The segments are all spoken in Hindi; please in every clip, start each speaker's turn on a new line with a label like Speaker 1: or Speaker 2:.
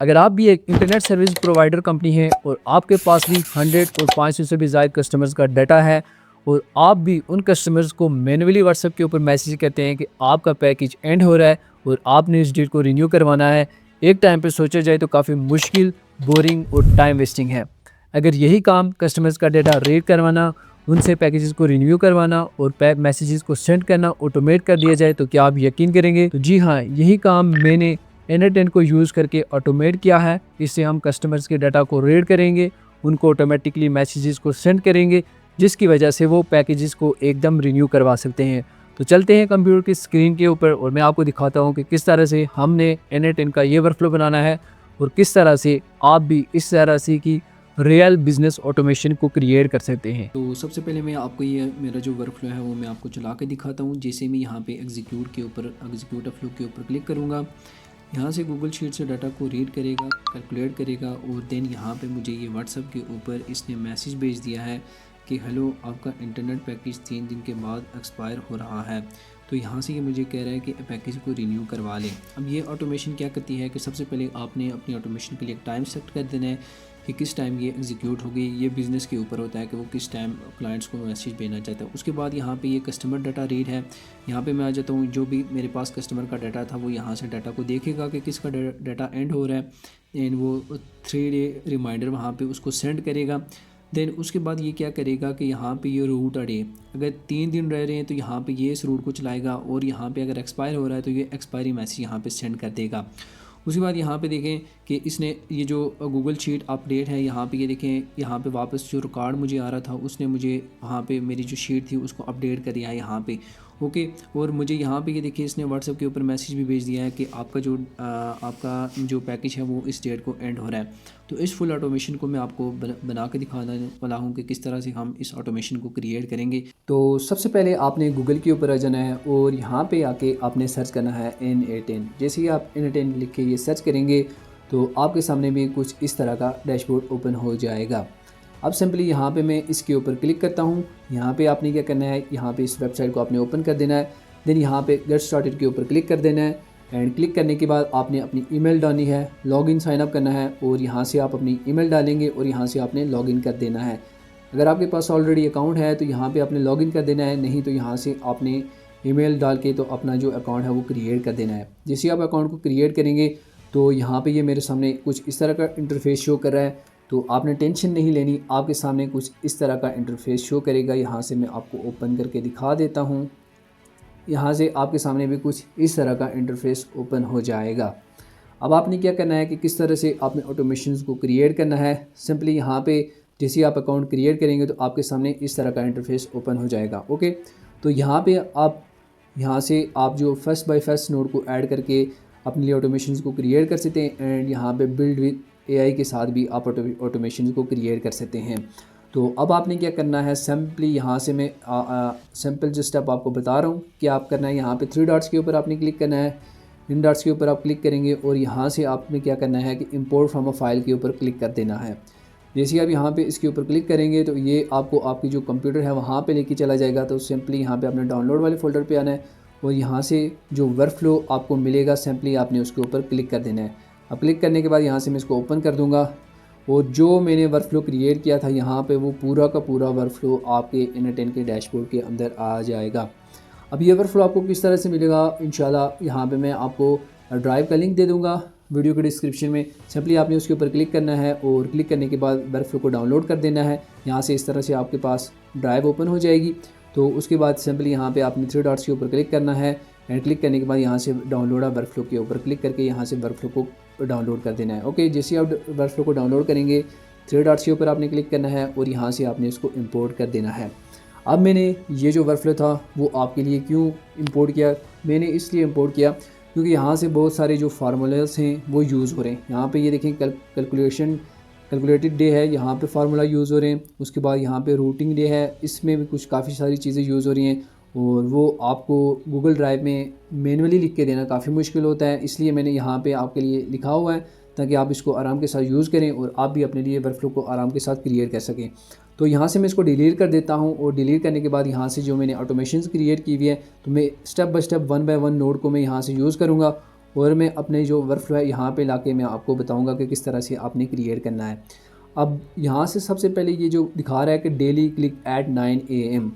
Speaker 1: अगर आप भी एक इंटरनेट सर्विस प्रोवाइडर कंपनी है और आपके पास भी 100 और 500 से भी ज़्यादा कस्टमर्स का डाटा है और आप भी उन कस्टमर्स को मैन्युअली व्हाट्सएप के ऊपर मैसेज करते हैं कि आपका पैकेज एंड हो रहा है और आपने इस डेट को रिन्यू करवाना है, एक टाइम पे सोचा जाए तो काफ़ी मुश्किल, बोरिंग और टाइम वेस्टिंग है। अगर यही काम कस्टमर्स का डाटा रीड करवाना, उनसे पैकेजेस को रिन्यू करवाना और पैक मैसेजेस को सेंड करना ऑटोमेट कर दिया जाए तो क्या आप यकीन करेंगे? तो जी हाँ, यही काम मैंने N10 को यूज़ करके ऑटोमेट किया है। इससे हम कस्टमर्स के डाटा को रीड करेंगे, उनको ऑटोमेटिकली मैसेजेस को सेंड करेंगे, जिसकी वजह से वो पैकेजेस को एकदम रिन्यू करवा सकते हैं। तो चलते हैं कंप्यूटर की स्क्रीन के ऊपर और मैं आपको दिखाता हूँ कि किस तरह से हमने N10 का ये वर्कफ्लो बनाना है और किस तरह से आप भी इस तरह से की रियल बिजनेस ऑटोमेशन को क्रिएट कर सकते हैं।
Speaker 2: तो सबसे पहले मैं आपको ये मेरा जो वर्कफ्लो है वो मैं आपको चला के दिखाता हूँ। जैसे मैं यहाँ पे एग्जीक्यूट फ्लो के ऊपर क्लिक करूँगा, यहाँ से गूगल शीट से डाटा को रीड करेगा, कैलकुलेट करेगा और देन यहाँ पे मुझे ये व्हाट्सएप के ऊपर इसने मैसेज भेज दिया है कि हेलो, आपका इंटरनेट पैकेज 3 दिन के बाद एक्सपायर हो रहा है। तो यहाँ से ये मुझे कह रहा है कि पैकेज को रिन्यू करवा लें। अब ये ऑटोमेशन क्या करती है कि सबसे पहले आपने अपनी ऑटोमेशन के लिए एक टाइम सेट कर देना है कि किस टाइम ये एग्जीक्यूट होगी। ये बिज़नेस के ऊपर होता है कि वो किस टाइम क्लाइंट्स को मैसेज भेजना चाहता है। उसके बाद यहाँ पे ये कस्टमर डाटा रीड है, यहाँ पे मैं आ जाता हूँ। जो भी मेरे पास कस्टमर का डाटा था वो यहाँ से डाटा को देखेगा कि किसका डाटा एंड हो रहा है, एंड वो 3 डे रिमाइंडर वहाँ पे उसको सेंड करेगा। देन उसके बाद ये क्या करेगा कि यहाँ पे ये रूट अड़े, अगर 3 दिन रह रहे हैं तो यहाँ पे ये इस रूट को चलाएगा और यहाँ पे अगर एक्सपायर हो रहा है तो ये एक्सपायरी मैसेज यहाँ पे सेंड कर देगा। उसके बाद यहाँ पे देखें कि इसने ये जो गूगल शीट अपडेट है, यहाँ पे ये देखें, यहाँ पे वापस जो रिकॉर्ड मुझे आ रहा था उसने मुझे वहाँ पे मेरी जो शीट थी उसको अपडेट कर दिया है यहाँ पे। ओके, और मुझे यहाँ पे ये देखिए इसने व्हाट्सएप के ऊपर मैसेज भी भेज दिया है कि आपका जो पैकेज है वो इस डेट को एंड हो रहा है। तो इस फुल ऑटोमेशन को मैं आपको बना के दिखाने वाला हूँ कि किस तरह से हम इस ऑटोमेशन को क्रिएट करेंगे। तो सबसे पहले आपने गूगल के ऊपर आ जाना है और यहाँ पे आके आपने सर्च करना है N10। जैसे ही आप N10 लिख के ये सर्च करेंगे तो आपके सामने भी कुछ इस तरह का डैशबोर्ड ओपन हो जाएगा। अब सिंपली यहाँ पे मैं इसके ऊपर क्लिक करता हूँ। यहाँ पे आपने क्या करना है, यहाँ पे इस वेबसाइट को आपने ओपन कर देना है। देन यहाँ पे गेट स्टार्टेड के ऊपर क्लिक कर देना है एंड क्लिक करने के बाद आपने अपनी ईमेल डालनी है, लॉगिन साइन अप करना है और यहाँ से आप अपनी ईमेल डालेंगे और यहाँ से आपने लॉगिन कर देना है। अगर आपके पास ऑलरेडी अकाउंट है तो यहाँ पे आपने लॉगिन कर देना है, नहीं तो यहाँ से आपने ईमेल डाल के तो अपना जो अकाउंट है वो क्रिएट कर देना है। जैसे आप अकाउंट को क्रिएट करेंगे तो यहाँ पे ये मेरे सामने कुछ इस तरह का इंटरफेस शो कर रहा है। तो आपने टेंशन नहीं लेनी, आपके सामने कुछ इस तरह का इंटरफेस शो करेगा। यहाँ से मैं आपको ओपन करके दिखा देता हूँ। यहाँ से आपके सामने भी कुछ इस तरह का इंटरफेस ओपन हो जाएगा। अब आपने क्या करना है कि किस तरह से आपने ऑटोमेशंस को क्रिएट करना है। सिंपली यहाँ पे जैसे आप अकाउंट क्रिएट करेंगे तो आपके सामने इस तरह का इंटरफेस ओपन हो जाएगा। ओके, तो यहाँ पे आप यहाँ से आप जो फर्स्ट बाय फर्स्ट नोड को ऐड करके अपने लिए ऑटोमेशंस को क्रिएट कर सकते हैं एंड यहाँ पे बिल्ड विद AI के साथ भी आप ऑटोमेशन को क्रिएट कर सकते हैं। तो अब आपने क्या करना है, सिंपली यहाँ से मैं सिंपल जो स्टेप आपको बता रहा हूँ कि आप करना है। यहाँ पे 3 डॉट्स के ऊपर आपने क्लिक करना है। इन डॉट्स के ऊपर आप क्लिक करेंगे और यहाँ से आपने क्या करना है कि इंपोर्ट फ्रॉम अ फाइल के ऊपर क्लिक कर देना है। जैसे ही आप यहाँ पे इसके ऊपर क्लिक करेंगे तो ये आपको आपकी जो कंप्यूटर है वहाँ पे लेके चला जाएगा। तो सिंपली यहाँ पे आपने डाउनलोड वाले फोल्डर पे आना है और यहाँ से जो वर्कफ्लो आपको मिलेगा सिंपली आपने उसके ऊपर क्लिक कर देना है। अब क्लिक करने के बाद यहाँ से मैं इसको ओपन कर दूँगा और जो मैंने वर्कफ्लो क्रिएट किया था यहाँ पे वो पूरा का पूरा वर्कफ्लो आपके N10 के डैशबोर्ड के अंदर आ जाएगा। अब ये वर्कफ्लो आपको किस तरह से मिलेगा, इंशाल्लाह यहाँ पे मैं आपको ड्राइव का लिंक दे दूँगा वीडियो के डिस्क्रिप्शन में। सिंपली आपने उसके ऊपर क्लिक करना है और क्लिक करने के बाद वर्कफ्लो को डाउनलोड कर देना है। यहाँ से इस तरह से आपके पास ड्राइव ओपन हो जाएगी। तो उसके बाद सिंपली यहाँ पे आपने 3 डॉट्स के ऊपर क्लिक करना है एंड क्लिक करने के बाद यहाँ से डाउनलोड वर्कफ्लो के ऊपर क्लिक करके यहाँ से वर्कफ्लो को डाउनलोड कर देना है। ओके, जैसे आप वर्कफ्लो को डाउनलोड करेंगे 3 डॉट्स के ऊपर आपने क्लिक करना है और यहाँ से आपने इसको इंपोर्ट कर देना है। अब मैंने ये जो वर्कफ्लो था वो आपके लिए क्यों इंपोर्ट किया, मैंने इसलिए इंपोर्ट किया क्योंकि यहाँ से बहुत सारे जो फार्मूलाज हैं वो यूज़ हो रहे हैं। यहाँ पे ये देखें कैलकुलेटेड डे है, यहाँ पे फार्मूला यूज़ हो रहे हैं। उसके बाद यहाँ पे रूटिंग डे है, इसमें भी कुछ काफ़ी सारी चीज़ें यूज़ हो रही हैं और वो आपको गूगल ड्राइव में मैनुअली लिख के देना काफ़ी मुश्किल होता है। इसलिए मैंने यहाँ पे आपके लिए लिखा हुआ है ताकि आप इसको आराम के साथ यूज़ करें और आप भी अपने लिए वर्कफ्लो को आराम के साथ क्रिएट कर सकें। तो यहाँ से मैं इसको डिलीट कर देता हूँ और डिलीट करने के बाद यहाँ से जो मैंने ऑटोमेशंस क्रिएट की हुई है तो मैं step by step 1 by 1 node को मैं यहाँ से यूज़ करूँगा और मैं अपने जो वर्कफ्लो है यहाँ पे लाके मैं आपको बताऊँगा कि किस तरह से आपने क्रिएट करना है। अब यहाँ से सबसे पहले ये जो दिखा रहा है कि डेली क्लिक एट 9 AM,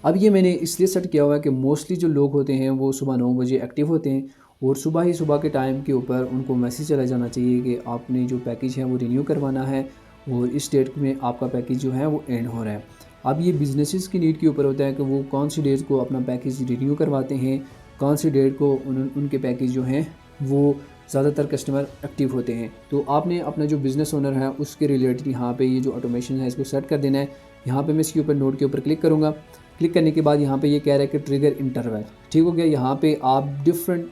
Speaker 2: अब ये मैंने इसलिए सेट किया हुआ है कि मोस्टली जो लोग होते हैं वो सुबह 9 बजे एक्टिव होते हैं और सुबह ही सुबह के टाइम के ऊपर उनको मैसेज चला जाना चाहिए कि आपने जो पैकेज है वो रिन्यू करवाना है और इस डेट में आपका पैकेज जो है वो एंड हो रहा है। अब ये बिजनेसेस की नीड के ऊपर होता है कि वो कौन सी डेट को अपना पैकेज रिन्यू करवाते हैं, कौन सी डेट को उनके पैकेज जो हैं वो ज़्यादातर कस्टमर एक्टिव होते हैं। तो आपने अपना जो बिज़नेस ओनर है उसके रिलेटेड यहाँ पे ये जो ऑटोमेशन है इसको सेट कर देना है। यहाँ पे मैं इसके ऊपर नोट के ऊपर क्लिक करूँगा। क्लिक करने के बाद यहाँ पे ये कह रहा है कि ट्रिगर इंटरवल, ठीक हो गया। यहाँ पे आप डिफरेंट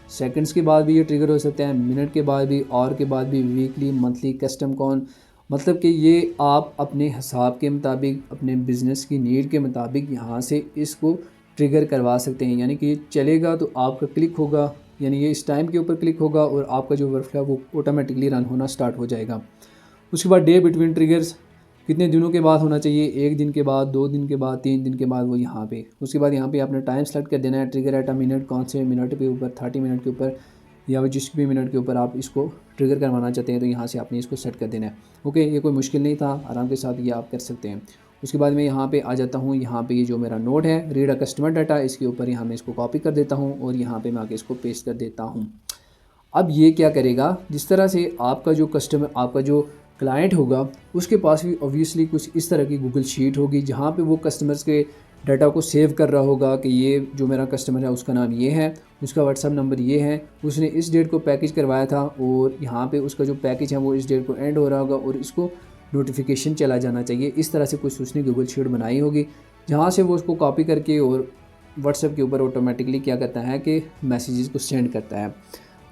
Speaker 2: सेकंड्स के बाद भी ये ट्रिगर हो सकते हैं, मिनट के बाद भी, आवर के बाद भी, वीकली, मंथली, कस्टम कौन, मतलब कि ये आप अपने हिसाब के मुताबिक, अपने बिज़नेस की नीड के मुताबिक यहाँ से इसको ट्रिगर करवा सकते हैं। यानी कि ये चलेगा तो आपका क्लिक होगा, यानी ये इस टाइम के ऊपर क्लिक होगा और आपका जो वर्कफ्लो है वो ऑटोमेटिकली रन होना स्टार्ट हो जाएगा। उसके बाद डे बिटवीन ट्रिगर्स कितने दिनों के बाद होना चाहिए, 1 दिन के बाद, 2 दिन के बाद, 3 दिन के बाद, वो यहाँ पे। उसके बाद यहाँ पे आपने टाइम सेलेक्ट कर देना है, ट्रिगर एट अ मिनट, कौन से मिनट के ऊपर, 30 मिनट के ऊपर या जिस भी मिनट के ऊपर आप इसको ट्रिगर करवाना चाहते हैं तो यहाँ से आपने इसको सेट कर देना है। ओके, ये कोई मुश्किल नहीं था, आराम के साथ ये आप कर सकते हैं। उसके बाद मैं यहाँ पे आ जाता हूँ, यहाँ पे ये जो मेरा नोट है रीड अ कस्टमर डाटा, इसके ऊपर यहाँ मैं इसको कॉपी कर देता हूँ और यहाँ पे मैं आके इसको पेस्ट कर देता हूँ। अब ये क्या करेगा, जिस तरह से आपका जो कस्टमर, आपका जो क्लाइंट होगा उसके पास भी ऑब्वियसली कुछ इस तरह की गूगल शीट होगी जहाँ पे वो कस्टमर्स के डाटा को सेव कर रहा होगा कि ये जो मेरा कस्टमर है उसका नाम ये है, उसका व्हाट्सअप नंबर ये है, उसने इस डेट को पैकेज करवाया था और यहाँ पे उसका जो पैकेज है वो इस डेट को एंड हो रहा होगा और इसको नोटिफिकेशन चला जाना चाहिए। इस तरह से कुछ उसने गूगल शीट बनाई होगी जहाँ से वो उसको कॉपी करके और व्हाट्सएप के ऊपर ऑटोमेटिकली क्या करता है कि मैसेजेस को सेंड करता है।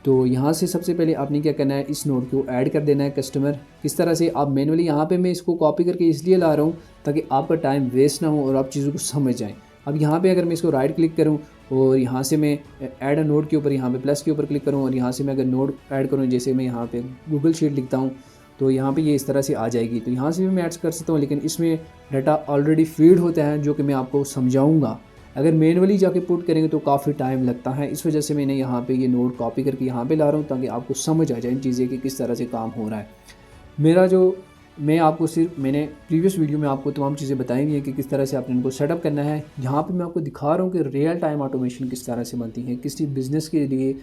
Speaker 2: तो यहाँ से सबसे पहले आपने क्या करना है, इस नोट को ऐड कर देना है कस्टमर। किस तरह से, आप मैनुअली यहाँ पे मैं इसको कॉपी करके इसलिए ला रहा हूँ ताकि आपका टाइम वेस्ट ना हो और आप चीज़ों को समझ जाएं। अब यहाँ पे अगर मैं इसको राइट क्लिक करूँ और यहाँ से मैं ऐड अ नोट के ऊपर, यहाँ पे प्लस के ऊपर क्लिक करूँ और यहाँ से मैं अगर नोट ऐड करूँ, जैसे मैं यहाँ पे गूगल शीट लिखता हूँ तो यहाँ पे ये इस तरह से आ जाएगी। तो यहाँ से भी मैं ऐड कर सकता हूँ, लेकिन इसमें डाटा ऑलरेडी फीड होता है जो कि मैं आपको समझाऊँगा। अगर मैनुअली जाके पुट करेंगे तो काफ़ी टाइम लगता है, इस वजह से मैंने यहाँ पे ये नोट कॉपी करके यहाँ पे ला रहा हूँ ताकि आपको समझ आ जाए इन चीज़ें कि किस तरह से काम हो रहा है। मेरा जो, मैं आपको सिर्फ, मैंने प्रीवियस वीडियो में आपको तमाम चीज़ें बताई हुई हैं कि किस तरह से आपने इनको सेटअप करना है। यहाँ पे मैं आपको दिखा रहा हूँ कि रियल टाइम ऑटोमेशन किस तरह से बनती है। किसी बिज़नेस के लिए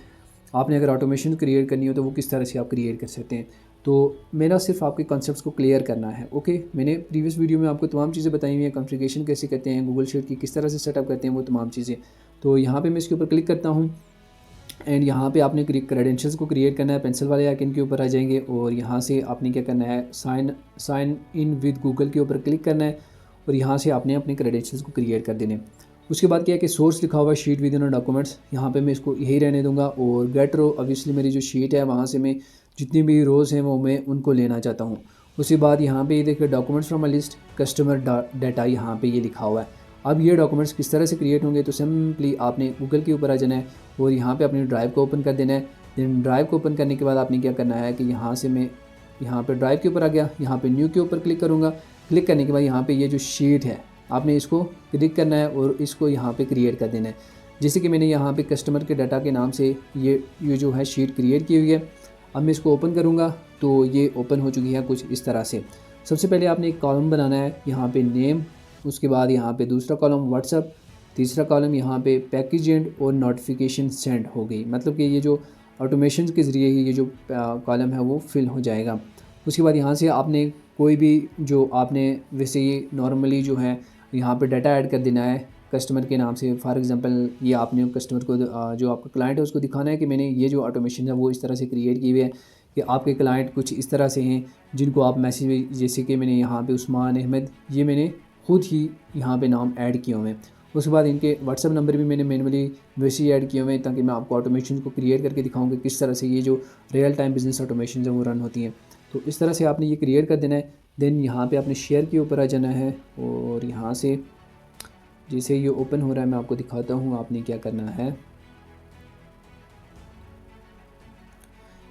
Speaker 2: आपने अगर ऑटोमेशन क्रिएट करनी हो तो वो किस तरह से आप क्रिएट कर सकते हैं। तो मेरा सिर्फ आपके कॉन्सेप्ट्स को क्लियर करना है। ओके, मैंने प्रीवियस वीडियो में आपको तमाम चीज़ें बताई हुई हैं, कॉन्फ़िगरेशन कैसे करते हैं, गूगल शीट की किस तरह से सेटअप करते हैं, वो तमाम चीज़ें। तो यहाँ पे मैं इसके ऊपर क्लिक करता हूँ एंड यहाँ पे आपने क्रेडेंशियल्स को क्रिएट करना है, पेंसिल वाले आइकन के ऊपर आ जाएंगे और यहाँ से आपने क्या करना है, साइन इन विद गूगल के ऊपर क्लिक करना है और यहाँ से आपने अपने क्रेडेंशियल्स को क्रिएट कर देने। उसके बाद क्या है कि सोर्स लिखा हुआ है शीट विद इन डॉक्यूमेंट्स, यहाँ पे मैं इसको यही रहने दूंगा और गेट रो, ऑब्वियसली मेरी जो शीट है वहाँ से मैं जितनी भी रोज़ हैं वो मैं उनको लेना चाहता हूँ। उसके बाद यहाँ पे ये देखिए documents from a list customer data, यहाँ पे ये लिखा हुआ है। अब ये डॉक्यूमेंट्स किस तरह से क्रिएट होंगे, तो सिंपली आपने गूगल के ऊपर आ जाना है और यहाँ पे अपनी ड्राइव को ओपन कर देना है। देन ड्राइव को ओपन करने के बाद आपने क्या करना है कि यहाँ से मैं यहाँ पे ड्राइव के ऊपर आ गया, यहाँ पे न्यू के ऊपर क्लिक करूँगा। क्लिक करने के बाद यहाँ पे ये जो शीट है आपने इसको क्लिक करना है और इसको यहाँ पे क्रिएट कर देना है। जैसे कि मैंने यहाँ पे कस्टमर के डाटा के नाम से ये जो है शीट क्रिएट की हुई है। अब मैं इसको ओपन करूँगा तो ये ओपन हो चुकी है कुछ इस तरह से। सबसे पहले आपने एक कॉलम बनाना है, यहाँ पे नेम, उसके बाद यहाँ पे दूसरा कॉलम व्हाट्सअप, तीसरा कॉलम यहाँ पे पैकेज एंड और नोटिफिकेशन सेंड हो गई। मतलब कि ये जो ऑटोमेशन के ज़रिए ये जो कॉलम है वो फिल हो जाएगा। उसके बाद यहाँ से आपने कोई भी जो आपने वैसे ये नॉर्मली जो है यहाँ पे डाटा ऐड कर देना है कस्टमर के नाम से। फॉर एग्जांपल ये आपने कस्टमर को जो आपका क्लाइंट है उसको दिखाना है कि मैंने ये जो ऑटोमेशन है वो इस तरह से क्रिएट की हुई है कि आपके क्लाइंट कुछ इस तरह से हैं जिनको आप मैसेज, जैसे कि मैंने यहाँ पे उस्मान अहमद, ये मैंने खुद ही यहाँ पे नाम ऐड किए हुए हैं। उसके बाद इनके व्हाट्सअप नंबर भी मैंने मैनुअली वैसे ही ऐड किए हुए हैं ताकि मैं आपको ऑटोमेशन को क्रिएट करके दिखाऊँ कि किस तरह से ये जो रियल टाइम बिजनेस ऑटोमेशन है वो रन होती हैं। तो इस तरह से आपने ये क्रिएट कर देना है। देन यहाँ पे आपने शेयर के ऊपर आ जाना है और यहाँ से जैसे ये ओपन हो रहा है मैं आपको दिखाता हूँ आपने क्या करना है।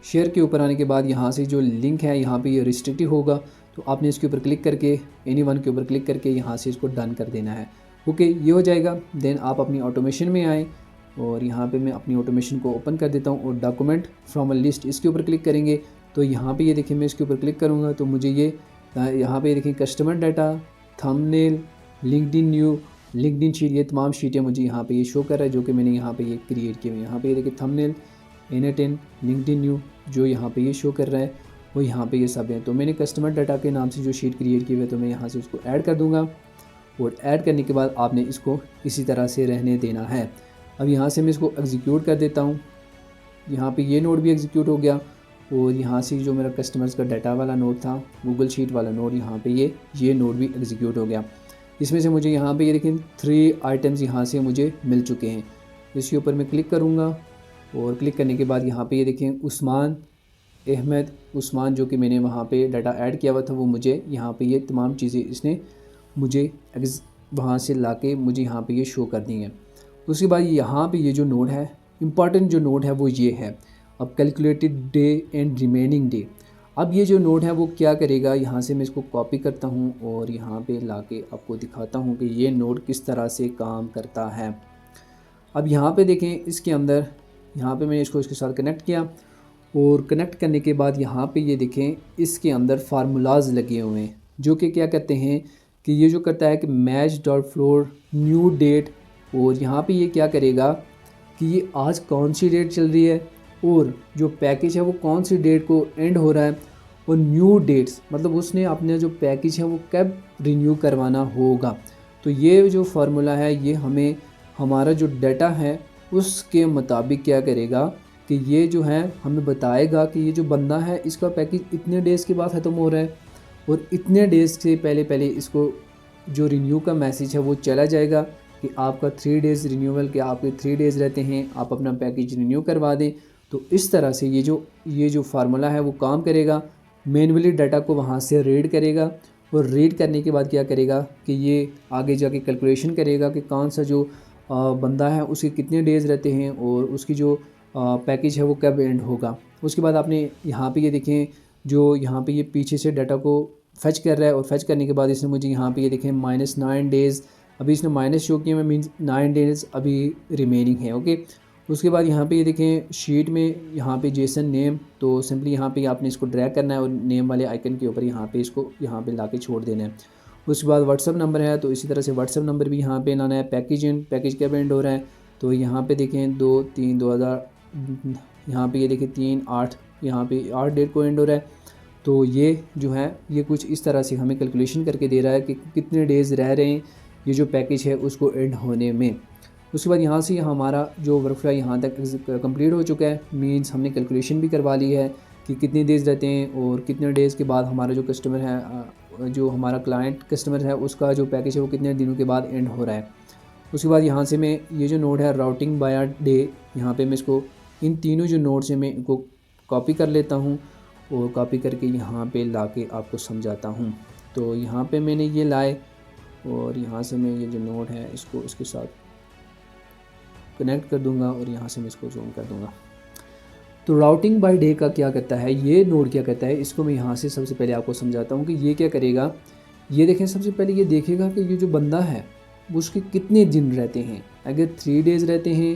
Speaker 2: शेयर के ऊपर आने के बाद यहाँ से जो लिंक है यहाँ पे ये रिस्ट्रिक्टिव होगा तो आपने इसके ऊपर क्लिक करके एनीवन के ऊपर क्लिक करके यहाँ से इसको डन कर देना है। ओके, ये हो जाएगा। देन आप अपनी ऑटोमेशन में आएँ और यहाँ पे मैं अपनी ऑटोमेशन को ओपन कर देता हूँ और डॉक्यूमेंट फ्रॉम अ लिस्ट इसके ऊपर क्लिक करेंगे तो यहाँ पे ये देखिए मैं इसके ऊपर क्लिक करूँगा तो मुझे ये यहाँ पे देखिए customer data, thumbnail, LinkedIn new, LinkedIn sheet, ये तमाम शीटें मुझे यहाँ पे ये शो कर रहा है जो कि मैंने यहाँ पे ये क्रिएट किए हुए। यहाँ पे ये देखिए थंबनेल, N10, लिंक्डइन न्यू जो यहाँ पे ये शो कर रहा है वो यहाँ पे ये सब है। तो मैंने कस्टमर डाटा के नाम से जो शीट क्रिएट की हुई है तो मैं यहाँ से उसको ऐड कर दूँगा और ऐड करने के बाद आपने इसको इसी तरह से रहने देना है। अब यहाँ से मैं इसको एग्जीक्यूट कर देता हूँ। यहाँ पे ये नोड भी एग्जीक्यूट हो गया और यहाँ से जो मेरा कस्टमर्स का डाटा वाला नोड था, गूगल शीट वाला नोड, यहाँ पे ये नोड भी एग्जीक्यूट हो गया। इसमें से मुझे यहाँ पे ये देखें 3 आइटम्स यहाँ से मुझे मिल चुके हैं। इसके ऊपर मैं क्लिक करूँगा और क्लिक करने के बाद यहाँ पे ये देखें उस्मान जो कि मैंने वहाँ पे डाटा ऐड किया हुआ था वो मुझे यहाँ पे ये तमाम चीज़ें इसने मुझे वहाँ से लाके मुझे यहाँ पे ये शो कर दी हैं। उसके बाद यहाँ पे ये जो नोड है, इम्पॉर्टेंट जो नोड है वो ये है, अब calculated day and remaining day. अब ये जो नोड है वो क्या करेगा, यहाँ से मैं इसको कॉपी करता हूँ और यहाँ पे लाके आपको दिखाता हूँ कि ये नोड किस तरह से काम करता है। अब यहाँ पे देखें इसके अंदर, यहाँ पे मैंने इसको इसके साथ कनेक्ट किया और कनेक्ट करने के बाद यहाँ पे ये देखें इसके अंदर फार्मूलाज लगे हुए हैं जो कि क्या कहते हैं कि ये जो करता है कि match dot floor new date, और यहाँ पे ये क्या करेगा कि ये आज कौन सी डेट चल रही है और जो पैकेज है वो कौन सी डेट को एंड हो रहा है, और न्यू डेट्स मतलब उसने अपने जो पैकेज है वो कब रिन्यू करवाना होगा। तो ये जो फार्मूला है ये हमें हमारा जो डाटा है उसके मुताबिक क्या करेगा कि ये जो है हमें बताएगा कि ये जो बंदा है इसका पैकेज इतने डेज़ के बाद ख़त्म हो रहा है और इतने डेज़ से पहले इसको जो रिन्यू का मैसेज है वो चला जाएगा कि आपका 3 डेज़ रिन्यूअल के आपके 3 डेज़ रहते हैं, आप अपना पैकेज रिन्यू करवा दें। तो इस तरह से ये जो फार्मूला है वो काम करेगा। मैन्युअली डाटा को वहाँ से रीड करेगा और रीड करने के बाद क्या करेगा कि ये आगे जाके कैलकुलेशन करेगा कि कौन सा जो बंदा है उसके कितने डेज़ रहते हैं और उसकी जो पैकेज है वो कब एंड होगा। उसके बाद आपने यहाँ पे ये देखें जो यहाँ पे ये पीछे से डाटा को फैच कर रहा है और फैच करने के बाद इसने मुझे यहाँ पे ये देखें -9 डेज़, अभी इसने माइनस शो किया, मैं मीन्स 9 डेज़ अभी रिमेनिंग है। ओके, उसके बाद यहाँ पे ये देखें शीट में यहाँ पे जेसन नेम, तो सिंपली यहाँ पे आपने इसको ड्रैग करना है और नेम वाले आइकन के ऊपर यहाँ पे इसको यहाँ पे लाके छोड़ देना है। उसके बाद व्हाट्सअप नंबर है तो इसी तरह से व्हाट्सअप नंबर भी यहाँ पे लाना है। पैकेज कब एंड हो रहा है तो यहाँ पे देखें 2/3/2000, यहाँ पे ये देखें 3/8, यहाँ पे 8 डेट को एंड हो रहा है। तो ये जो है ये कुछ इस तरह से हमें कैलकुलेशन करके दे रहा है कि कितने डेज़ रह रहे हैं ये जो पैकेज है उसको एंड होने में। उसके बाद यहाँ से हमारा जो वर्कफ्लो यहाँ तक कंप्लीट हो चुका है, मींस हमने कैलकुलेशन भी करवा ली है कि कितने डेज़ रहते हैं और कितने डेज़ के बाद हमारा जो कस्टमर है, जो हमारा क्लाइंट कस्टमर है उसका जो पैकेज है वो कितने दिनों के बाद एंड हो रहा है। उसके बाद यहाँ से मैं ये जो नोड है राउटिंग बाय डे, यहाँ पे मैं इसको इन तीनों जो नोड से मैं इनको कॉपी कर लेता हूँ और कॉपी करके यहाँ पे लाके आपको समझाता हूँ। तो यहाँ पे मैंने ये लाए और यहाँ से मैं ये जो नोड है इसको इसके साथ कनेक्ट कर दूंगा और यहाँ से मैं इसको जूम कर दूंगा। तो राउटिंग बाय डे का क्या करता है, ये नोड क्या करता है, इसको मैं यहाँ से सबसे पहले आपको समझाता हूँ कि ये क्या करेगा। ये देखें, सबसे पहले ये देखेगा कि ये जो बंदा है उसके कितने दिन रहते हैं। अगर 3 डेज़ रहते हैं,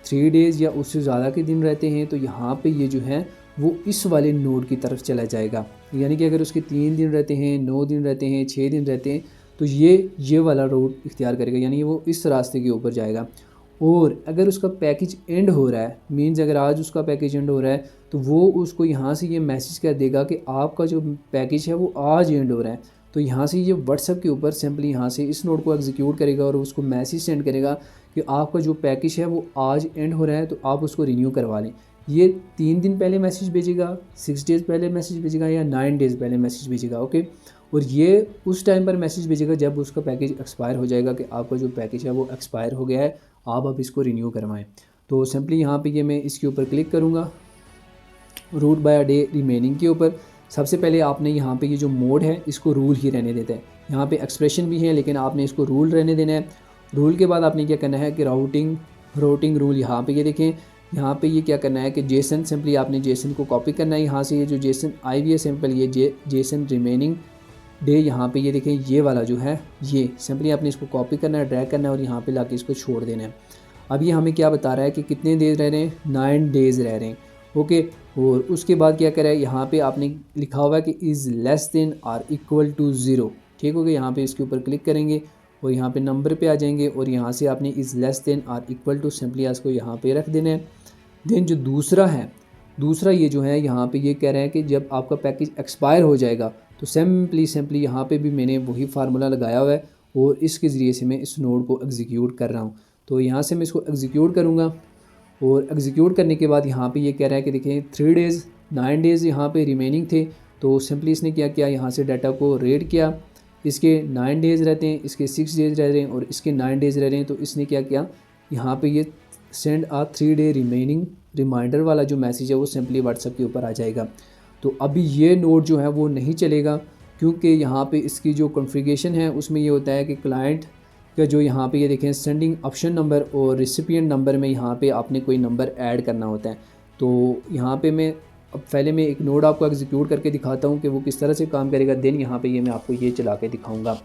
Speaker 2: 3 डेज़ या उससे ज़्यादा के दिन रहते हैं तो यहाँ पे ये जो है वो इस वाले नोड की तरफ चला जाएगा। यानी कि अगर उसके 3 दिन रहते हैं, 9 दिन रहते हैं, 6 दिन रहते हैं तो ये वाला रूट इख्तियार करेगा, यानी वो इस रास्ते के ऊपर जाएगा। और अगर उसका पैकेज एंड हो रहा है, मीन्स अगर आज उसका पैकेज एंड हो रहा है तो वो उसको यहाँ से ये मैसेज कर देगा कि आपका जो पैकेज है वो आज एंड हो रहा है। तो यहाँ से ये व्हाट्सएप के ऊपर सिंपली यहाँ से इस नोड को एग्जीक्यूट करेगा और उसको मैसेज सेंड करेगा कि आपका जो पैकेज है वो आज एंड हो रहा है तो आप उसको रिन्यू करवा लें। ये 3 दिन पहले मैसेज भेजेगा, 6 डेज़ पहले मैसेज भेजेगा या 9 डेज़ पहले मैसेज भेजेगा। ओके, और ये उस टाइम पर मैसेज भेजेगा जब उसका पैकेज एक्सपायर हो जाएगा कि आपका जो पैकेज है वो एक्सपायर हो गया है, आप अब इसको रिन्यू करवाएं। तो सिंपली यहाँ पे ये मैं इसके ऊपर क्लिक करूँगा रूट बाय डे रिमेनिंग के ऊपर। सबसे पहले आपने यहाँ पे ये जो मोड है इसको रूल ही रहने देता है। यहाँ पे एक्सप्रेशन भी है लेकिन आपने इसको रूल रहने देना है। रूल के बाद आपने क्या करना है कि राउटिंग रूल, यहाँ पे ये देखें, यहाँ पे ये क्या करना है कि जेसन, सिंपली आपने जेसन को कॉपी करना है। यहाँ से ये जो जेसन आई हुई है सिंपल ये जेसन रिमेनिंग डे, यहाँ पे ये देखें ये वाला जो है ये सिंपली आपने इसको कॉपी करना है, ड्रैग करना है और यहाँ पे लाके इसको छोड़ देना है। अब ये हमें क्या बता रहा है कि कितने डेज रह रहे हैं, 9 डेज़ रह रहे हैं। ओके, और उसके बाद क्या करा है, यहाँ पे आपने लिखा हुआ है कि इज़ लेस देन और इक्वल टू 0। ठीक हो गया, यहाँ पे इसके ऊपर क्लिक करेंगे और यहाँ पे नंबर पे आ जाएंगे और यहाँ से आपने इज़ लेस देन और इक्वल टू सिंपली इसको यहाँ पे रख देना है। देन जो दूसरा है, दूसरा ये जो है यहाँ पे ये कह रहे हैं कि जब आपका पैकेज एक्सपायर हो जाएगा तो सिंपली यहाँ पे भी मैंने वही फार्मूला लगाया हुआ है और इसके ज़रिए से मैं इस नोड को एग्जीक्यूट कर रहा हूँ। तो यहाँ से मैं इसको एग्जीक्यूट करूँगा और एग्जीक्यूट करने के बाद यहाँ पे ये कह रहा है कि देखें 3 डेज़ 9 डेज़ यहाँ पे रिमेनिंग थे। तो सिंपली इसने क्या किया, यहाँ से डाटा को रेड किया, इसके 9 डेज़ रहते हैं, इसके 6 डेज़ रह रहे हैं और इसके 9 डेज़ रह रहे हैं। तो इसने क्या किया, यहाँ पे ये सेंड आ 3 डे रिमेनिंग रिमाइंडर वाला जो मैसेज है वो सिंपली व्हाट्सएप के ऊपर आ जाएगा। तो अभी ये नोड जो है वो नहीं चलेगा क्योंकि यहाँ पे इसकी जो कॉन्फ़िगरेशन है उसमें ये होता है कि क्लाइंट का जो यहाँ पे ये देखें सेंडिंग ऑप्शन नंबर और रिसिपिएंट नंबर में यहाँ पे आपने कोई नंबर ऐड करना होता है। तो यहाँ पे मैं अब पहले मैं एक नोड आपको एग्जीक्यूट करके दिखाता हूँ कि वो किस तरह से काम करेगा, देन यहाँ पे ये मैं आपको ये चला के दिखाऊँगा।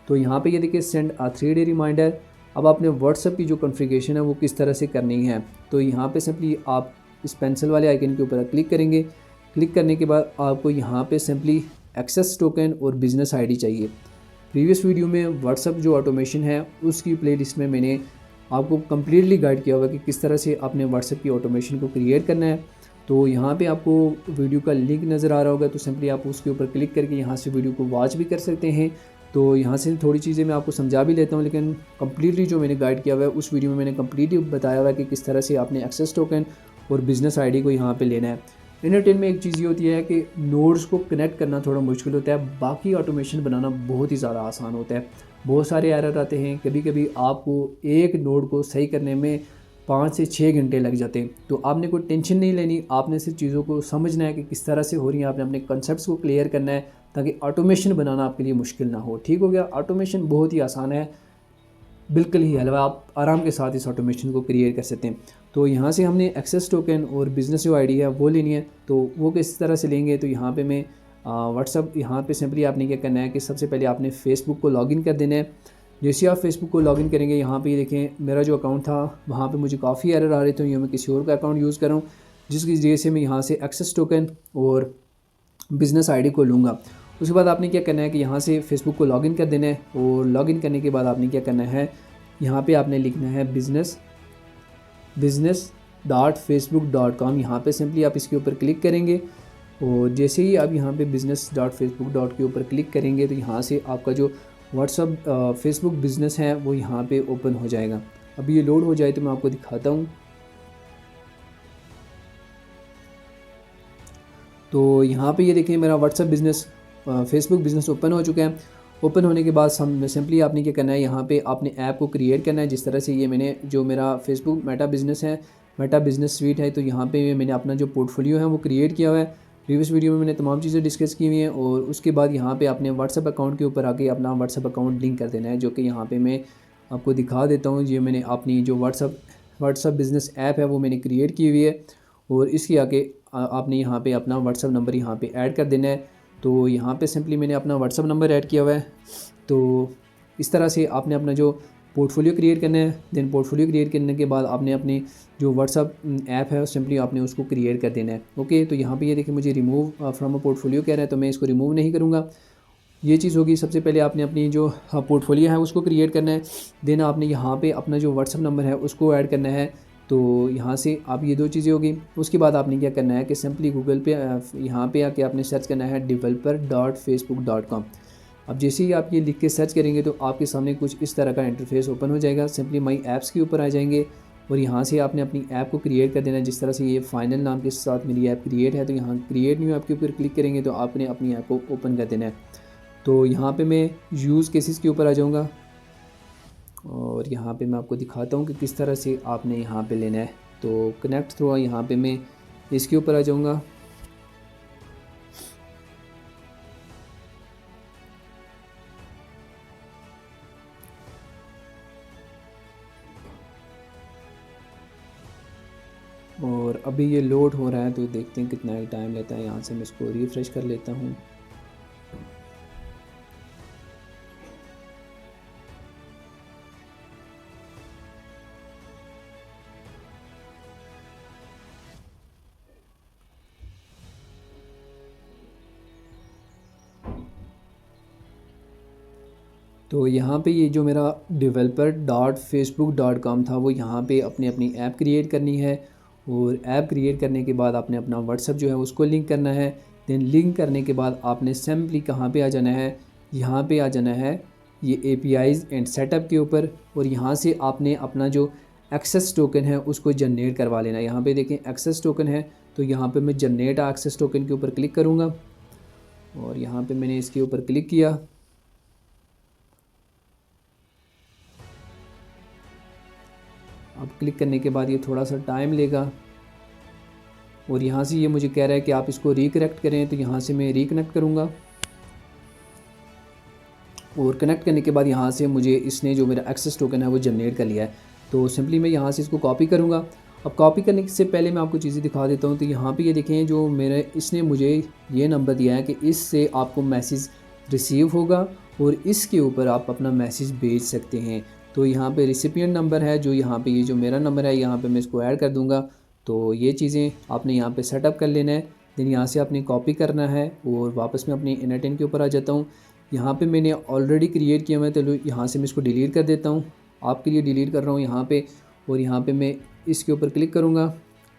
Speaker 2: तो यहाँ पे ये देखिए सेंड आ 3 डे रिमाइंडर। अब आपने व्हाट्सएप की जो कॉन्फ़िगरेशन है वो किस तरह से करनी है, तो यहाँ पे सिंपली आप इस पेंसिल वाले आइकन के ऊपर क्लिक करेंगे। क्लिक करने के बाद आपको यहाँ पे सिंपली एक्सेस टोकन और बिज़नेस आईडी चाहिए। प्रीवियस वीडियो में व्हाट्सएप जो ऑटोमेशन है उसकी प्लेलिस्ट में मैंने आपको कम्प्लीटली गाइड किया हुआ कि किस तरह से आपने व्हाट्सएप की ऑटोमेशन को क्रिएट करना है। तो यहाँ पे आपको वीडियो का लिंक नज़र आ रहा होगा, तो सिंपली आप उसके ऊपर क्लिक करके यहाँ से वीडियो को वॉच भी कर सकते हैं। तो यहाँ से थोड़ी चीज़ें मैं आपको समझा भी लेता हूँ, लेकिन कम्प्लीटली जो मैंने गाइड किया हुआ है उस वीडियो में मैंने कम्प्लीटली बताया हुआ है कि किस तरह से आपने एक्सेस टोकन और बिज़नेस आईडी को यहाँ पे लेना है। इंटरटेन में एक चीज़ ये होती है कि नोड्स को कनेक्ट करना थोड़ा मुश्किल होता है, बाकी ऑटोमेशन बनाना बहुत ही ज़्यादा आसान होता है। बहुत सारे एरर आते हैं, कभी कभी आपको एक नोड को सही करने में 5 से 6 घंटे लग जाते हैं। तो आपने कोई टेंशन नहीं लेनी, आपने सिर्फ चीज़ों को समझना है कि किस तरह से हो रही है, आपने अपने कॉन्सेप्ट्स को क्लियर करना है ताकि ऑटोमेशन बनाना आपके लिए मुश्किल ना हो। ठीक हो गया, ऑटोमेशन बहुत ही आसान है, बिल्कुल ही हलवा, आप आराम के साथ इस ऑटोमेशन को क्रिएट कर सकते हैं। तो यहाँ से हमने एक्सेस टोकन और बिज़नेस जो आईडी है वो लेनी है, तो वो किस तरह से लेंगे, तो यहाँ पे मैं व्हाट्सअप, यहाँ पे सिंपली आपने क्या करना है कि सबसे पहले आपने फ़ेसबुक को लॉगिन कर देना है। जैसे आप फेसबुक को लॉगिन करेंगे, यहाँ पे देखें मेरा जो अकाउंट था वहाँ पे मुझे काफ़ी एरर आ रहे थे, ये मैं किसी और का अकाउंट यूज़ कर रहा हूँ, जिसकी वजह से मैं यहाँ से एक्सेस टोकन और बिज़नेस आईडी को लूँगा। उसके बाद आपने क्या करना है कि यहाँ से फेसबुक को लॉगिन कर देना है और लॉगिन करने के बाद आपने क्या करना है, यहाँ पे आपने लिखना है business.facebook.com। यहाँ पे सिंपली आप इसके ऊपर क्लिक करेंगे और जैसे ही आप यहाँ पे business.facebook. के ऊपर क्लिक करेंगे तो यहाँ से आपका जो व्हाट्सअप फेसबुक बिज़नेस है वो यहाँ पे ओपन हो जाएगा। अभी ये लोड हो जाए तो मैं आपको दिखाता हूँ। तो यहाँ पे ये देखिए मेरा WhatsApp business Facebook business open हो चुका है। ओपन होने के बाद सिंपली आपने क्या करना है, यहाँ पे आपने ऐप को क्रिएट करना है। जिस तरह से ये मैंने जो मेरा फेसबुक मेटा बिज़नेस है, मेटा बिज़नेस स्वीट है, तो यहाँ पे मैंने अपना जो पोर्टफोलियो है वो क्रिएट किया हुआ है। प्रीवियस वीडियो में मैंने तमाम चीज़ें डिस्कस की हुई हैं। और उसके बाद यहाँ पे आपने व्हाट्सअप अकाउंट के ऊपर आके अपना व्हाट्सअप अकाउंट लिंक कर देना है, जो कि यहाँ पे मैं आपको दिखा देता हूँ। ये मैंने अपनी जो व्हाट्सअप बिज़नेस ऐप है वो मैंने क्रिएट की हुई है और इसके आगे आपने यहाँ पे अपना व्हाट्सअप नंबर यहाँ पे ऐड कर देना है। तो यहाँ पे सिंपली मैंने अपना व्हाट्सअप नंबर ऐड किया हुआ है। तो इस तरह से आपने अपना जो पोर्टफोलियो क्रिएट करना है। देन पोर्टफोलियो क्रिएट करने के बाद आपने अपने जो व्हाट्सअप ऐप है सिंपली आपने उसको क्रिएट कर देना है। ओके, तो यहाँ पे ये देखिए मुझे रिमूव फ्रॉम अ पोर्टफोलियो कह रहा है, तो मैं इसको रिमूव नहीं करूँगा। ये चीज़ होगी, सबसे पहले आपने अपनी जो पोर्टफोलियो है उसको क्रिएट करना है। देन आपने यहाँ पे अपना जो व्हाट्सअप नंबर है उसको ऐड करना है। तो यहाँ से आप ये 2 चीज़ें होगी। उसके बाद आपने क्या करना है कि सिंपली गूगल पे यहाँ पे आके आपने सर्च करना है developer.facebook.com। अब जैसे ही आप ये लिख के सर्च करेंगे तो आपके सामने कुछ इस तरह का इंटरफेस ओपन हो जाएगा। सिंपली माई ऐप्स के ऊपर आ जाएंगे और यहाँ से आपने अपनी ऐप को क्रिएट कर देना है। जिस तरह से ये फाइनल नाम के साथ मेरी ऐप क्रिएट है, तो यहाँ क्रिएट न्यू ऐप के ऊपर क्लिक करेंगे तो आपने अपनी ऐप को ओपन कर देना है। तो यहाँ पे मैं यूज़ केसेस के ऊपर आ जाऊँगा और यहाँ पे मैं आपको दिखाता हूँ कि किस तरह से आपने यहाँ पे लेना है। तो कनेक्ट थ्रू यहाँ पे मैं इसके ऊपर आ जाऊँगा। और अभी ये लोड हो रहा है, तो देखते हैं कितना टाइम लेता है। यहाँ से मैं इसको रिफ़्रेश कर लेता हूँ। तो यहाँ पे ये जो मेरा developer.facebook.com था वो यहाँ पे अपनी ऐप क्रिएट करनी है, और ऐप क्रिएट करने के बाद आपने अपना व्हाट्सअप जो है उसको लिंक करना है। देन लिंक करने के बाद आपने सिंपली कहाँ पे आ जाना है, यहाँ पे आ जाना है ये APIs एंड सेटअप के ऊपर, और यहाँ से आपने अपना जो एक्सेस टोकन है उसको जनरेट करवा लेना है। यहाँ पे देखें एक्सेस टोकन है, तो यहाँ पे मैं जनरेट एक्सेस टोकन के ऊपर क्लिक करूँगा, और यहाँ पे मैंने इसके ऊपर क्लिक किया। अब क्लिक करने के बाद ये थोड़ा सा टाइम लेगा, और यहाँ से ये मुझे कह रहा है कि आप इसको रिकनेक्ट करें, तो यहाँ से मैं रिकनेक्ट करूँगा, और कनेक्ट करने के बाद यहाँ से मुझे इसने जो मेरा एक्सेस टोकन है वो जनरेट कर लिया है। तो सिंपली मैं यहाँ से इसको कॉपी करूँगा। अब कॉपी करने से पहले मैं आपको चीज़ें दिखा देता हूँ। तो यहाँ पे ये देखें, जो मेरे इसने मुझे ये नंबर दिया है कि इससे आपको मैसेज रिसीव होगा और इसके ऊपर आप अपना मैसेज भेज सकते हैं। तो यहाँ पे रिसिपिएंट नंबर है, जो यहाँ पे ये जो मेरा नंबर है यहाँ पे मैं इसको ऐड कर दूँगा। तो ये चीज़ें आपने यहाँ पे सेटअप कर लेना है। देन यहाँ से आपने कॉपी करना है, और वापस मैं अपनी N10 के ऊपर आ जाता हूँ। यहाँ पे मैंने ऑलरेडी क्रिएट किया हुआ है, तो यहाँ से मैं इसको डिलीट कर देता हूँ। आपके लिए डिलीट कर रहा हूँ यहाँ पे, और यहाँ पे मैं इसके ऊपर क्लिक करूँगा।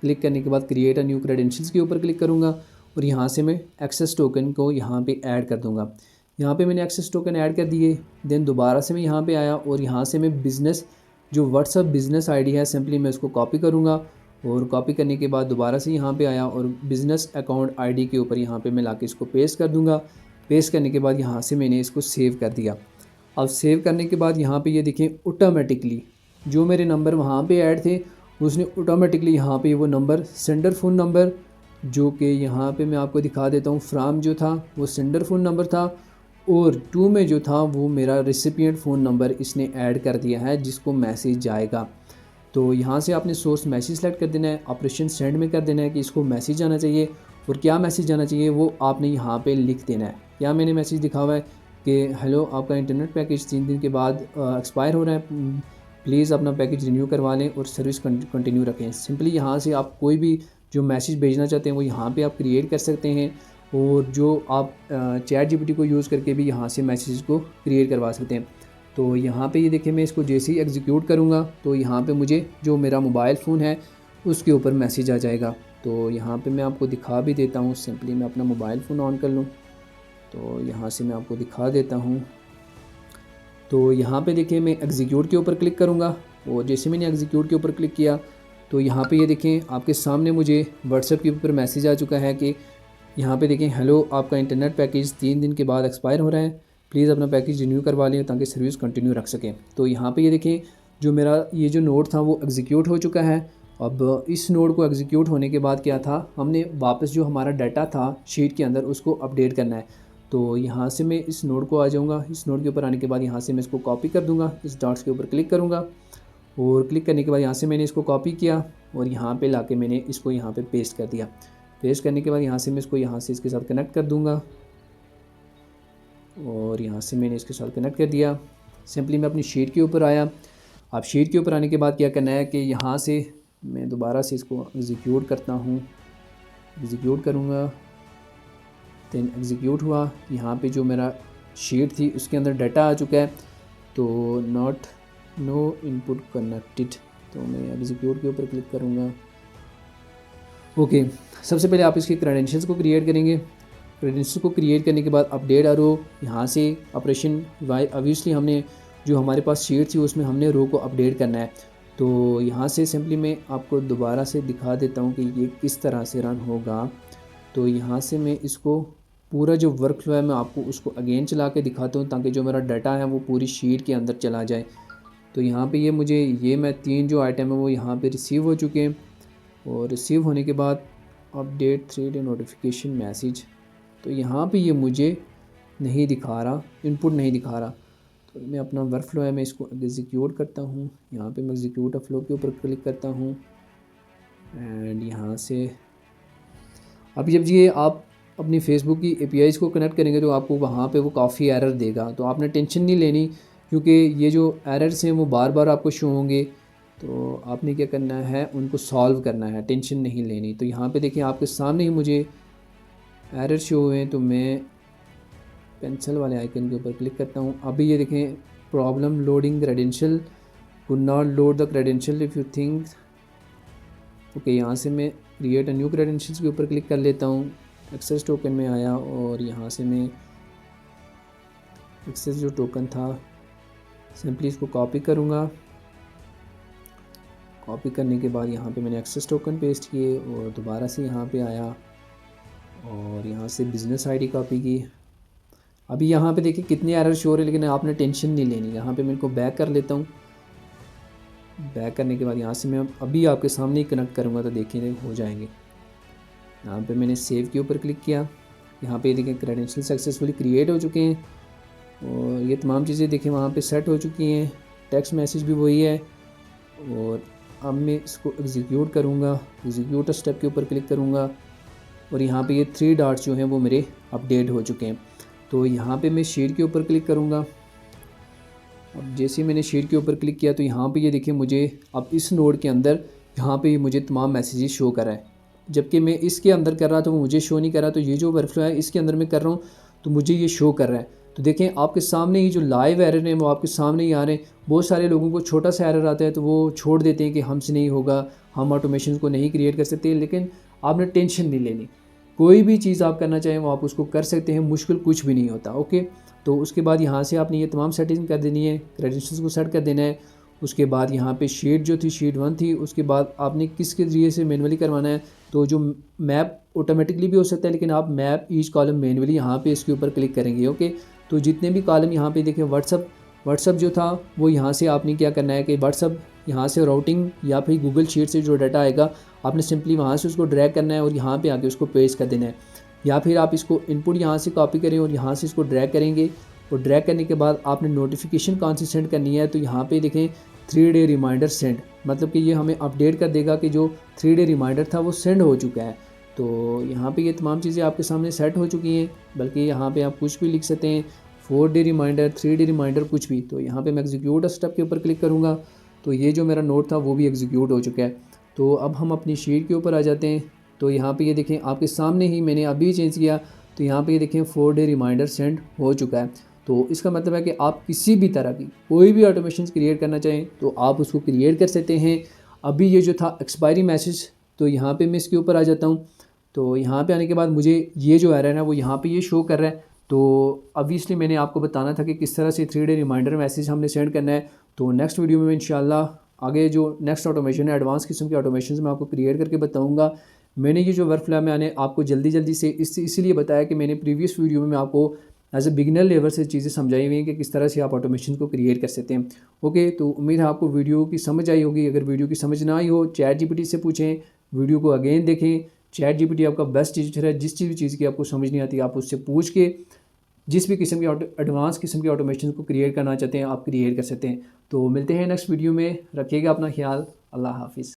Speaker 2: क्लिक करने के बाद क्रिएट अ न्यू क्रेडेंशियल्स के ऊपर क्लिक करूँगा, और यहाँ से मैं एक्सेस टोकन को यहाँ पे ऐड कर दूँगा। यहाँ पे मैंने एक्सेस टोकन ऐड कर दिए। देन दोबारा से मैं यहाँ पे आया, और यहाँ से मैं बिज़नेस जो व्हाट्सअप बिज़नेस आईडी है सिंपली मैं इसको कॉपी करूँगा, और कॉपी करने के बाद दोबारा से यहाँ पे आया, और बिज़नेस अकाउंट आईडी के ऊपर यहाँ पे मैं लाके इसको पेस्ट कर दूँगा। पेस्ट करने के बाद यहाँ से मैंने इसको सेव कर दिया। अब सेव करने के बाद यहाँ पे ये देखें, ऑटोमेटिकली जो मेरे नंबर वहाँ पे ऐड थे उसने ऑटोमेटिकली यहाँ पे वो नंबर सेंडर फ़ोन नंबर, जो कि यहाँ पे मैं आपको दिखा देता हूँ, फ्राम जो था वो सेंडर फ़ोन नंबर था, और टू में जो था वो मेरा रिसिपिएंट फ़ोन नंबर इसने ऐड कर दिया है जिसको मैसेज जाएगा। तो यहाँ से आपने सोर्स मैसेज सेलेक्ट कर देना है, ऑपरेशन सेंड में कर देना है कि इसको मैसेज आना चाहिए, और क्या मैसेज जाना चाहिए वो आपने यहाँ पे लिख देना है। क्या मैंने मैसेज लिखा हुआ है कि हेलो, आपका इंटरनेट पैकेज 3 दिन के बाद एक्सपायर हो रहा है, प्लीज़ अपना पैकेज रिन्यू करवा लें और सर्विस कंटिन्यू रखें। सिंपली यहाँ से आप कोई भी जो मैसेज भेजना चाहते हैं वो यहाँ पे आप क्रिएट कर सकते हैं, और जो आप चैट GPT को यूज़ करके भी यहाँ से मैसेज को क्रिएट करवा सकते हैं। तो यहाँ पे ये देखिए, मैं इसको जैसे ही एग्जीक्यूट करूँगा तो यहाँ पे मुझे जो मेरा मोबाइल फ़ोन है उसके ऊपर मैसेज आ जाएगा। तो यहाँ पे मैं आपको दिखा भी देता हूँ। सिंपली मैं अपना मोबाइल फ़ोन ऑन कर लूँ, तो यहाँ से मैं आपको दिखा देता हूँ। तो यहाँ पे देखिए, मैं एग्जीक्यूट के ऊपर क्लिक करूँगा, और जैसे मैंने एग्जीक्यूट के ऊपर क्लिक किया तो यहाँ पे ये देखें, आपके सामने मुझे व्हाट्सएप के ऊपर मैसेज आ चुका है कि यहाँ पे देखें, हेलो, आपका इंटरनेट पैकेज 3 दिन के बाद एक्सपायर हो रहा है, प्लीज़ अपना पैकेज रिन्यू करवा लें ताकि सर्विस कंटिन्यू रख सकें। तो यहाँ पे ये देखें, जो मेरा ये जो नोट था वो एग्जीक्यूट हो चुका है। अब इस नोट को एग्जीक्यूट होने के बाद क्या था, हमने वापस जो हमारा डाटा था शीट के अंदर उसको अपडेट करना है। तो यहाँ से मैं इस नोड को आ जाऊँगा। इस नोड के ऊपर आने के बाद यहाँ से मैं इसको कॉपी कर दूँगा, इस डॉट्स के ऊपर क्लिक करूँगा, और क्लिक करने के बाद यहाँ से मैंने इसको कॉपी किया और यहाँ पे लाके मैंने इसको यहाँ पे पेस्ट कर दिया। पेस्ट करने के बाद यहाँ से मैं इसको यहाँ से इसके साथ कनेक्ट कर दूँगा, और यहाँ से मैंने इसके साथ कनेक्ट कर दिया। सिंपली मैं अपनी शीट के ऊपर आया। अब शीट के ऊपर आने के बाद क्या करना है कि यहाँ से मैं दोबारा से इसको एग्जीक्यूट करता हूँ, एग्जीक्यूट करूँगा। देन एग्जीक्यूट हुआ, यहाँ पे जो मेरा शीट थी उसके अंदर डाटा आ चुका है, तो नो इनपुट कनेक्टेड, तो मैं एग्जीक्यूट के ऊपर क्लिक करूँगा। ओके, सबसे पहले आप इसके क्रेडेंशियल्स को क्रिएट करेंगे। क्रेडेंशियल्स को क्रिएट करने के बाद अपडेट रो, यहाँ से ऑपरेशन वाई ऑब्वियसली हमने जो हमारे पास शीट थी उसमें हमने रो को अपडेट करना है। तो यहाँ से सिंपली मैं आपको दोबारा से दिखा देता हूँ कि ये किस तरह से रन होगा। तो यहाँ से मैं इसको पूरा जो वर्क फ्लो है मैं आपको उसको अगेन चला के दिखाता हूँ ताकि जो मेरा डाटा है वो पूरी शीट के अंदर चला जाए। तो यहाँ पे ये मैं 3 जो आइटम है वो यहाँ पे रिसीव हो चुके हैं, और रिसीव होने के बाद अपडेट 3 डे नोटिफिकेशन मैसेज, तो यहाँ पे ये मुझे नहीं दिखा रहा, इनपुट नहीं दिखा रहा। तो मैं अपना वर्क फ्लो है मैं इसको एग्जीक्यूट करता हूँ। यहाँ पे मैं एग्जीक्यूट फ्लो के ऊपर क्लिक करता हूँ, एंड यहाँ से अब जब ये आप अपनी फेसबुक की APIs को कनेक्ट करेंगे तो आपको वहाँ पे वो काफ़ी एरर देगा। तो आपने टेंशन नहीं लेनी, क्योंकि ये जो एरर्स हैं वो बार बार आपको शो होंगे, तो आपने क्या करना है उनको सॉल्व करना है, टेंशन नहीं लेनी। तो यहाँ पे देखिए आपके सामने ही मुझे एरर शो हुए हैं, तो मैं पेंसिल वाले आइकन के ऊपर क्लिक करता हूँ। अभी ये देखें problem loading credential, could not load the credential if you think. Okay, यहाँ से मैं क्रिएट अ न्यू क्रेडेंशियल्स के ऊपर क्लिक कर लेता हूँ। एक्सेस टोकन में आया और यहाँ से मैं एक्सेस जो टोकन था सिंपली इसको कॉपी करूँगा। कॉपी करने के बाद यहाँ पे मैंने एक्सेस टोकन पेस्ट किए और दोबारा से यहाँ पे आया और यहाँ से बिज़नेस आईडी कॉपी की। अभी यहाँ पे देखिए कितने एरर शो हो रहे हैं, लेकिन आपने टेंशन नहीं लेनी। यहाँ पे मैं इनको बैक कर लेता हूँ। बैक करने के बाद यहाँ से मैं अभी आपके सामने ही कनेक्ट करूँगा तो देखिए हो जाएंगे। यहाँ पे मैंने सेव के ऊपर क्लिक किया। यहाँ पे देखिए क्रेडेंशियल सक्सेसफुली क्रिएट हो चुके हैं और ये तमाम चीज़ें देखिए वहाँ पे सेट हो चुकी हैं। टेक्स्ट मैसेज भी वही है और अब मैं इसको एग्जीक्यूट करूँगा। एग्जीक्यूट स्टेप के ऊपर क्लिक करूँगा और यहाँ पे ये 3 डॉट्स जो हैं वो मेरे अपडेट हो चुके हैं। तो यहाँ पे मैं शीट के ऊपर क्लिक करूँगा। अब जैसे ही मैंने शीट के ऊपर क्लिक किया तो यहाँ पे ये देखिए मुझे अब इस नोड के अंदर यहाँ पे मुझे तमाम मैसेजेस शो कर रहा है, जबकि मैं इसके अंदर कर रहा था वो मुझे शो नहीं कर रहा। तो ये जो वर्कफ्लो है इसके अंदर मैं कर रहा हूँ तो मुझे ये शो कर रहा है। तो देखें आपके सामने ही जो लाइव एरर हैं वो आपके सामने ही आ रहे हैं। बहुत सारे लोगों को छोटा सा एरर आता है तो वो छोड़ देते हैं कि हमसे नहीं होगा, हम ऑटोमेशन को नहीं क्रिएट कर सकते। लेकिन आपने टेंशन नहीं लेनी, कोई भी चीज़ आप करना चाहें वो आप उसको कर सकते हैं, मुश्किल कुछ भी नहीं होता। ओके, तो उसके बाद यहाँ से आपने ये तमाम सेटिंग कर देनी है, क्रेडेंशियल्स को सेट कर देना है। उसके बाद यहाँ पे शीट जो थी शीट 1 थी, उसके बाद आपने किसके ज़रिए से मैनुअली करवाना है। तो जो मैप ऑटोमेटिकली भी हो सकता है, लेकिन आप मैप ईच कॉलम मैनुअली यहाँ पे इसके ऊपर क्लिक करेंगे। ओके, तो जितने भी कॉलम यहाँ पे देखें व्हाट्सअप जो था वो यहाँ से आपने क्या करना है कि व्हाट्सअप यहाँ से राउटिंग या फिर गूगल शीट से जो डाटा आएगा आपने सिंपली वहाँ से उसको ड्रैग करना है और यहाँ पे आके उसको पेस्ट कर देना है। या फिर आप इसको इनपुट यहाँ से कॉपी करें और यहाँ से इसको ड्रैग करेंगे और ड्रैग करने के बाद आपने नोटिफिकेशन कौन सी सेंड करनी है। तो यहाँ पे देखें 3 डे रिमाइंडर सेंड, मतलब कि ये हमें अपडेट कर देगा कि जो 3 डे रिमाइंडर था वो सेंड हो चुका है। तो यहाँ पे ये तमाम चीज़ें आपके सामने सेट हो चुकी हैं, बल्कि यहाँ पे आप कुछ भी लिख सकते हैं, 4 डे रिमाइंडर, 3 डे रिमाइंडर, कुछ भी। तो यहाँ पे मैं एग्जीक्यूट स्टेप के ऊपर क्लिक करूँगा तो ये जो मेरा नोट था वो भी एग्जीक्यूट हो चुका है। तो अब हम अपनी शीट के ऊपर आ जाते हैं। तो यहाँ पे ये देखें आपके सामने ही मैंने अभी चेंज किया तो यहाँ पे ये देखें 4 डे रिमाइंडर सेंड हो चुका है। तो इसका मतलब है कि आप किसी भी तरह की कोई भी ऑटोमेशन क्रिएट करना चाहें तो आप उसको क्रिएट कर सकते हैं। अभी ये जो था एक्सपायरी मैसेज, तो यहाँ पे मैं इसके ऊपर आ जाता हूँ। तो यहाँ पे आने के बाद मुझे ये जो एरर है वो यहाँ पे ये शो कर रहा है। तो ऑब्वियसली मैंने आपको बताना था कि किस तरह से 3 डे रिमाइंडर मैसेज हमने सेंड करना है। तो नेक्स्ट वीडियो में इंशाल्लाह आगे जो नेक्स्ट ऑटोमेशन है, एडवांस किस्म के ऑटोमेशन मैं आपको क्रिएट करके बताऊँगा। मैंने ये जो वर्कफ्लो मैंने आपको जल्दी से इसीलिए बताया कि मैंने प्रीवियस वीडियो में आपको एज ए बिगिनर लेवल से चीज़ें समझाई हुई हैं कि किस तरह से आप ऑटोमेशन को क्रिएट कर सकते हैं। ओके, तो उम्मीद है आपको वीडियो की समझ आई होगी। अगर वीडियो की समझ ना आई हो चैट जीपीटी से पूछें, वीडियो को अगेन देखें। चैट जीपीटी आपका बेस्ट टीचर है। जिस चीज़ की आपको समझ नहीं आती आप उससे पूछ के जिस भी किस्म की एडवांस किस्म की ऑटोमेशन को क्रिएट करना चाहते हैं आप क्रिएट कर सकते हैं। तो मिलते हैं नेक्स्ट वीडियो में। रखिएगा अपना ख्याल। अल्लाह हाफिज़।